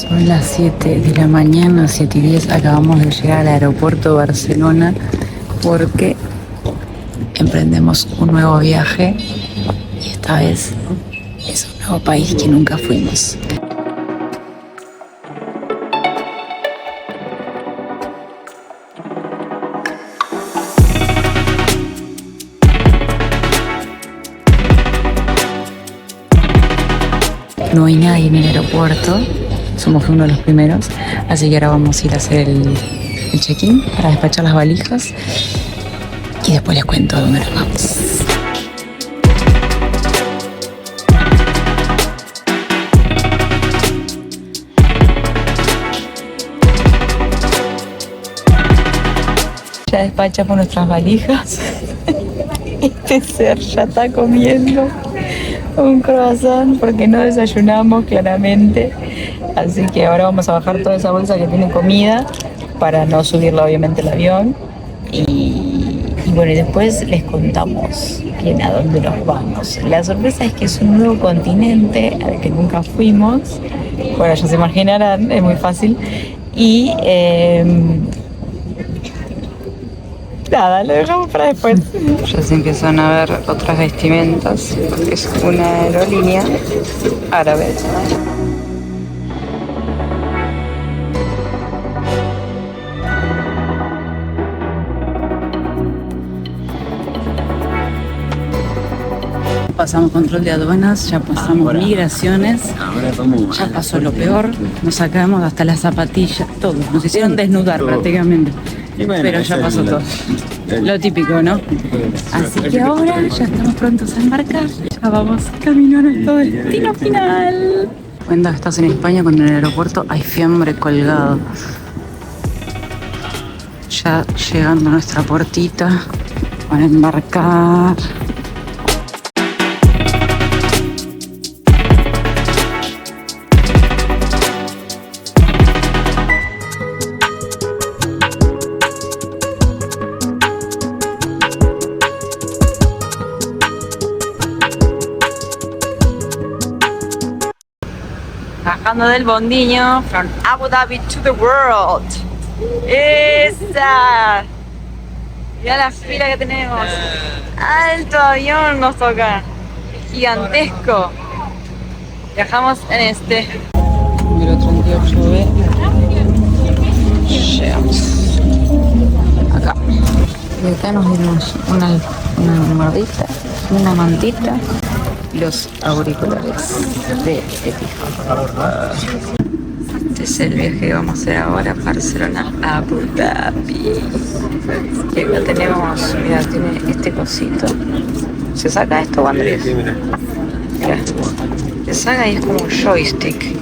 Son las 7 de la mañana, 7:10. Acabamos de llegar al aeropuerto de Barcelona porque emprendemos un nuevo viaje y esta vez es un nuevo país que nunca fuimos. No hay nadie en el aeropuerto, somos uno de los primeros, así que ahora vamos a ir a hacer el check-in para despachar las valijas y después les cuento a dónde nos vamos. Ya despachamos nuestras valijas. Este ser ya está comiendo un croissant porque no desayunamos claramente, así que ahora vamos a bajar toda esa bolsa que tiene comida para no subirla obviamente al avión y bueno, y después les contamos bien a dónde nos vamos. La sorpresa es que es un nuevo continente al que nunca fuimos, bueno, ya se imaginarán, es muy fácil y nada, lo dejamos para después. Ya se empiezan a ver otras vestimentas, porque es una aerolínea árabe. Pasamos control de aduanas, ya pasamos migraciones, ya pasó lo peor, nos sacamos hasta las zapatillas, todo, nos hicieron desnudar prácticamente. Pero ya pasó todo. Lo típico, ¿no? Así que ahora ya estamos prontos a embarcar. Ya vamos camino a nuestro destino final. Cuando estás en España, cuando en el aeropuerto hay fiambre colgado. Ya llegando a nuestra puertita para embarcar. Bajando del bondiño, from Abu Dhabi to the world. ¡Esa! Mirá la fila que tenemos. Alto avión nos toca. Gigantesco. Viajamos en este. Número 38B. Llegamos. Acá. Y acá nos dimos una almohadita, una mantita. Los auriculares de Etihad. Este es el viaje que vamos a hacer ahora, Barcelona a Abu Dhabi. Y acá tenemos, mira, tiene este cosito. ¿Se saca esto, Andrés? Mira, se saca y es como un joystick.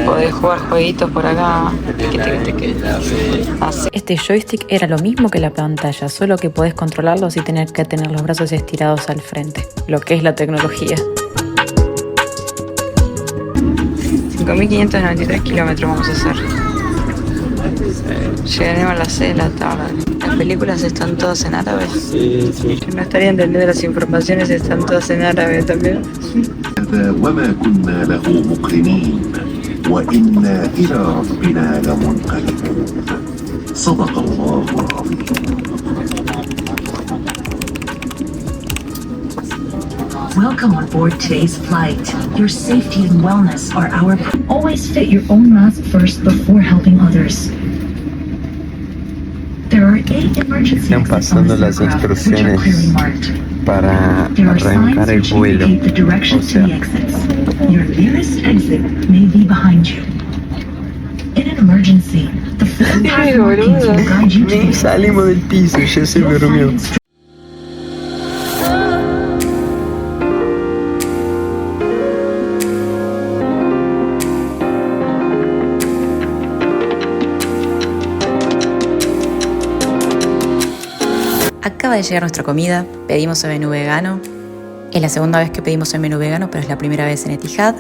Podés jugar jueguitos por acá. Así. Este joystick era lo mismo que la pantalla, solo que podés controlarlo sin tener que tener los brazos estirados al frente, lo que es la tecnología. 5.593 kilómetros vamos a hacer. Llegaremos a las 6 de la tarde. Las películas están todas en árabe. Sí. Yo no estaría entendiendo las informaciones, están todas en árabe también. وما كنا له مقرنين وإنا إلى ربنا لمنقلبون صدق الله العظيم. Welcome aboard today's flight. Your safety and wellness are our always fit your own mask first before helping others. There are 8 emergency Están pasando las instrucciones para arrancar el vuelo. O sea, your nearest exit may be behind you. In an emergency, the flight path markings will guide you to the salimos del piso y ya se durmió. Acaba de llegar nuestra comida, pedimos el menú vegano. Es la segunda vez que pedimos el menú vegano, pero es la primera vez en Etihad.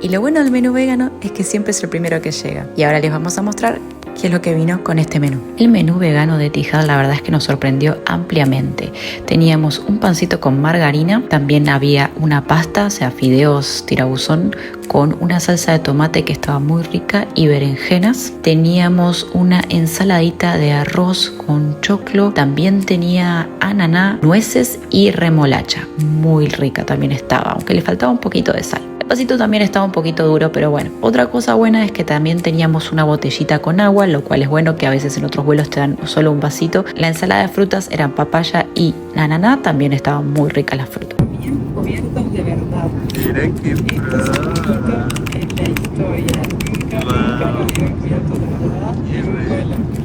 Y lo bueno del menú vegano es que siempre es el primero que llega. Y ahora les vamos a mostrar ¿Qué es lo que vino con este menú? El menú vegano de Etihad la verdad es que nos sorprendió ampliamente. Teníamos un pancito con margarina, también había una pasta, o sea, fideos tirabuzón, con una salsa de tomate que estaba muy rica y berenjenas. Teníamos una ensaladita de arroz con choclo, también tenía ananá, nueces y remolacha. Muy rica también estaba, aunque le faltaba un poquito de sal. El vasito también estaba un poquito duro, pero bueno. Otra cosa buena es que también teníamos una botellita con agua, lo cual es bueno, que a veces en otros vuelos te dan solo un vasito. La ensalada de frutas eran papaya y ananá, también estaban muy ricas las frutas. Bien cubiertos de verdad. Mira qué Esto es la historia. Nunca nos dieron cubiertos de verdad.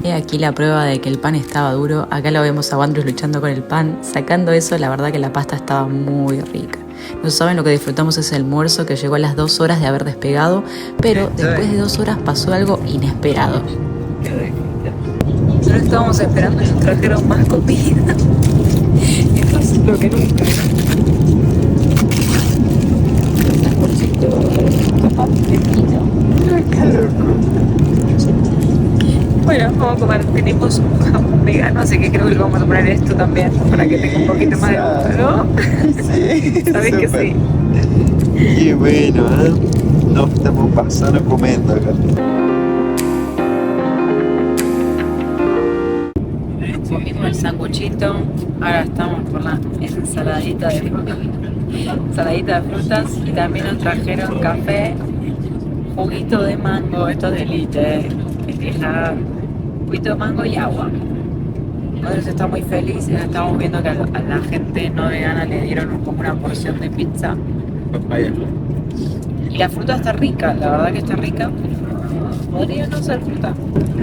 He aquí la prueba de que el pan estaba duro. Acá lo vemos a Wandrus luchando con el pan. Sacando eso, la verdad que la pasta estaba muy rica. No saben lo que disfrutamos ese almuerzo que llegó a las 2 horas de haber despegado, pero después de 2 horas pasó algo inesperado. Solo estábamos esperando y nos trajeron más comida. Esto es lo que nunca. Bueno, vamos a comer. Tenemos un jamón vegano, así que creo que le vamos a poner esto también para que tenga un poquito más de gusto, ¿no? Sí, Sabes que sí. Qué bueno, ¿eh? Nos estamos pasando comiendo acá. Comimos el sanguchito, ahora estamos por la ensaladita de frutas. Ensaladita de frutas y también nos trajeron café, juguito de mango, esto es de Elite, juguito de mango y agua. Nosotros estamos muy felices, estamos viendo que a la gente no vegana le dieron como una porción de pizza. Papaya. Y la fruta está rica, la verdad que está rica. Podría no ser fruta.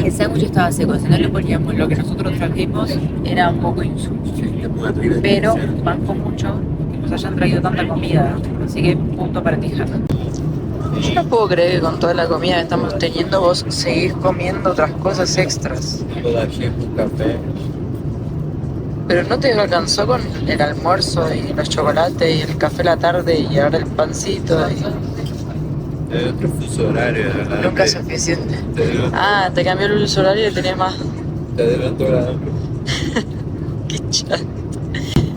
El sándwich estaba seco, si no le poníamos lo que nosotros trajimos, era un poco insulto. Pero banco mucho que nos hayan traído tanta comida, así que punto para Etihad. Yo no puedo creer que con toda la comida que estamos teniendo vos seguís comiendo otras cosas extras. Todavía un café. Pero no te alcanzó con el almuerzo y los chocolates y el café a la tarde y ahora el pancito. De otro fuso horario, de verdad. Nunca es suficiente. Ah, te cambió el uso horario y tenés más. Te adelantó la hambre. Qué chato.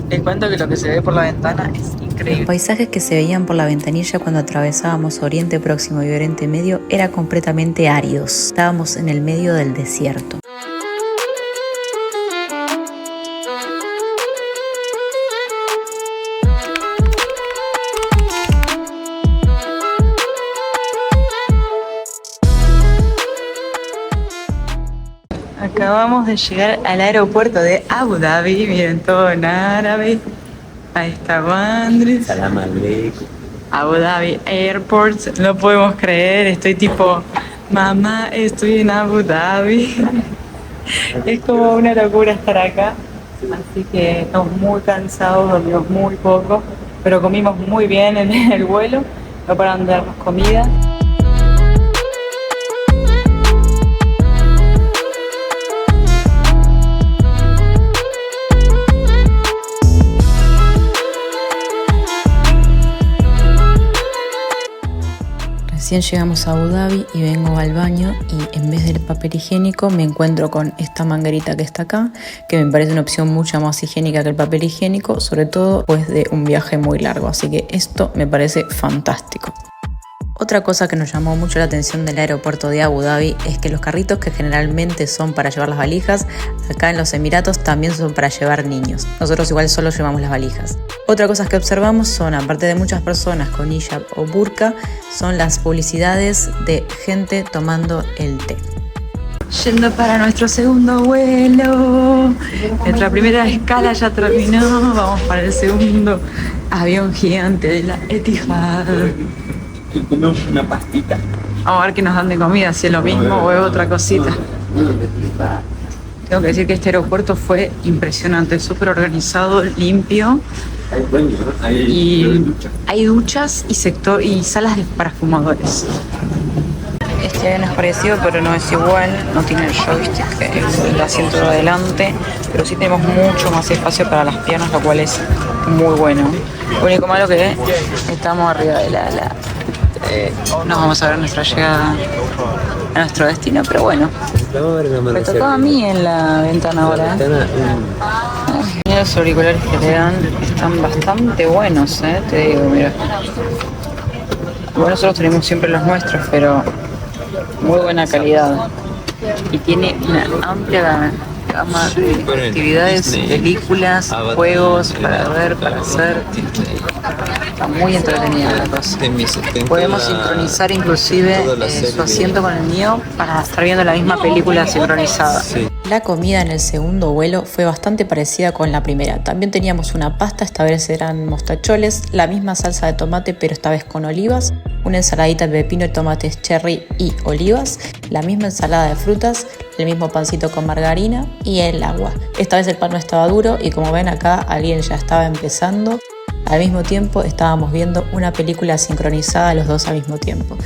Les cuento que lo que se ve por la ventana es Los increíble. paisajes que se veían por la ventanilla cuando atravesábamos Oriente Próximo y Oriente Medio eran completamente áridos. Estábamos en el medio del desierto. Acabamos de llegar al aeropuerto de Abu Dhabi. Miren todo en árabe. Ahí está Wandrus. Salam aleikum. Abu Dhabi Airport. No podemos creer. Estoy tipo, mamá, estoy en Abu Dhabi. Es como una locura estar acá. Así que estamos muy cansados, dormimos muy poco. Pero comimos muy bien en el vuelo. No pararon de darnos comida. Recién llegamos a Abu Dhabi y vengo al baño y en vez del papel higiénico me encuentro con esta manguerita que está acá, que me parece una opción mucho más higiénica que el papel higiénico, sobre todo después de un viaje muy largo, así que esto me parece fantástico. Otra cosa que nos llamó mucho la atención del aeropuerto de Abu Dhabi es que los carritos que generalmente son para llevar las valijas, acá en los Emiratos también son para llevar niños. Nosotros igual solo llevamos las valijas. Otra cosa que observamos son, aparte de muchas personas con hijab o burka, son las publicidades de gente tomando el té. Yendo para nuestro segundo vuelo. Nuestra primera escala ya terminó. Vamos para el segundo avión gigante de la Etihad. Y comemos una pastita. Vamos a ver qué nos dan de comida, si es lo mismo o es otra cosita. Tengo que decir que este aeropuerto fue impresionante, súper organizado, limpio. Hay baño, ¿no? Y hay duchas y salas para fumadores. Este avión es parecido, pero no es igual. No tiene el joystick, el asiento de adelante. Pero sí tenemos mucho más espacio para las piernas, lo cual es muy bueno. Lo único malo que estamos arriba del ala. nos vamos a ver nuestra llegada a nuestro destino, pero bueno, me tocó a mí en la ventana ahora. Mira los auriculares que le dan, están bastante buenos, te digo, mira. Bueno, nosotros tenemos siempre los nuestros, pero muy buena calidad. Y tiene una amplia gama de actividades, películas, juegos para ver, para hacer. Está muy entretenida la cosa. Podemos sincronizar inclusive su asiento con el mío para estar viendo la misma película sincronizada. La comida en el segundo vuelo fue bastante parecida con la primera. También teníamos una pasta, esta vez eran mostacholes, la misma salsa de tomate pero esta vez con olivas, una ensaladita de pepino, tomates cherry y olivas, la misma ensalada de frutas, el mismo pancito con margarina y el agua. Esta vez el pan no estaba duro y como ven acá alguien ya estaba empezando. Al mismo tiempo estábamos viendo una película sincronizada los dos al mismo tiempo.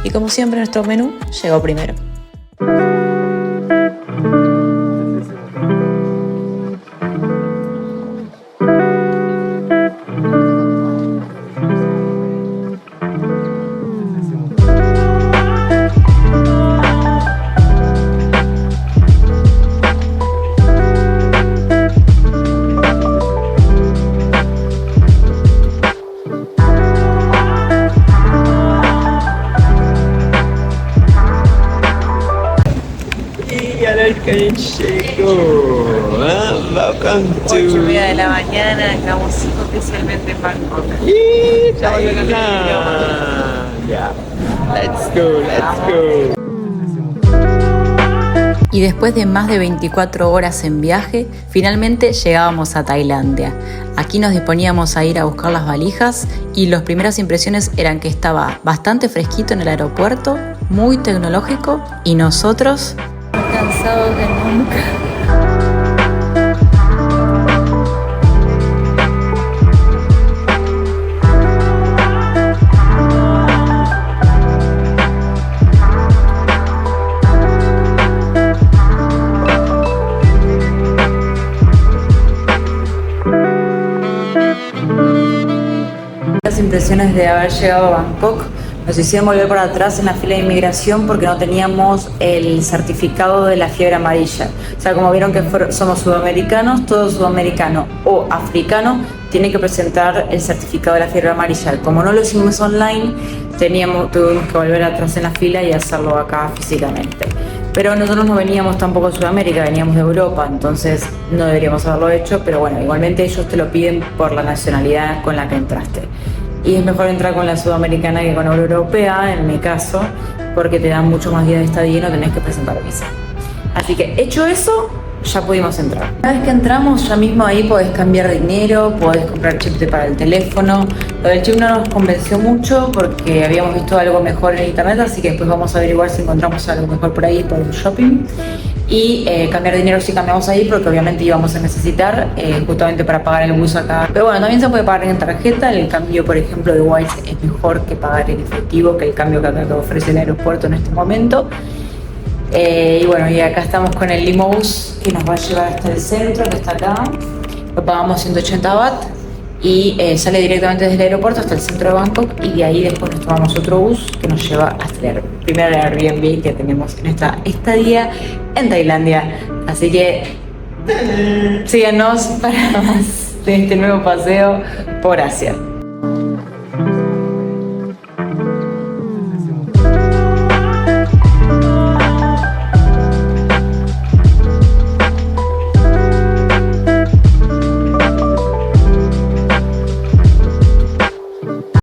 Y como siempre nuestro menú llegó primero. Ocho y media de la mañana, estamos oficialmente en Bangkok. Y después de más de 24 horas en viaje, finalmente llegábamos a Tailandia. Aquí nos disponíamos a ir a buscar las valijas y las primeras impresiones eran que estaba bastante fresquito en el aeropuerto, muy tecnológico y nosotros Cansados de nunca. Las impresiones de haber llegado a Bangkok nos hicieron volver para atrás en la fila de inmigración porque no teníamos el certificado de la fiebre amarilla. O sea, como vieron que somos sudamericanos, todo sudamericano o africano tiene que presentar el certificado de la fiebre amarilla. Como no lo hicimos online, tuvimos que volver atrás en la fila y hacerlo acá físicamente. Pero nosotros no veníamos tampoco de Sudamérica, veníamos de Europa, entonces no deberíamos haberlo hecho, pero bueno, igualmente ellos te lo piden por la nacionalidad con la que entraste. Y es mejor entrar con la sudamericana que con la europea, en mi caso, porque te dan mucho más días de estadía y no tenés que presentar visa. Así que hecho eso, ya pudimos entrar. Una vez que entramos, ya mismo ahí podés cambiar dinero, podés comprar chip para el teléfono. Lo del chip no nos convenció mucho porque habíamos visto algo mejor en internet, así que después vamos a averiguar si encontramos algo mejor por ahí, por el shopping. Y cambiar dinero si cambiamos ahí, porque obviamente íbamos a necesitar justamente para pagar el bus acá. Pero bueno, también se puede pagar en tarjeta. El cambio, por ejemplo, de Wise es mejor que pagar en efectivo, que el cambio que acá te ofrece el aeropuerto en este momento. Y bueno, y acá estamos con el Limous que nos va a llevar hasta el centro, que está acá. Lo pagamos 180 baht y sale directamente desde el aeropuerto hasta el centro de Bangkok, y de ahí después nos tomamos otro bus que nos lleva hasta el primer Airbnb que tenemos en esta estadía en Tailandia. Así que síganos para más de este nuevo paseo por Asia.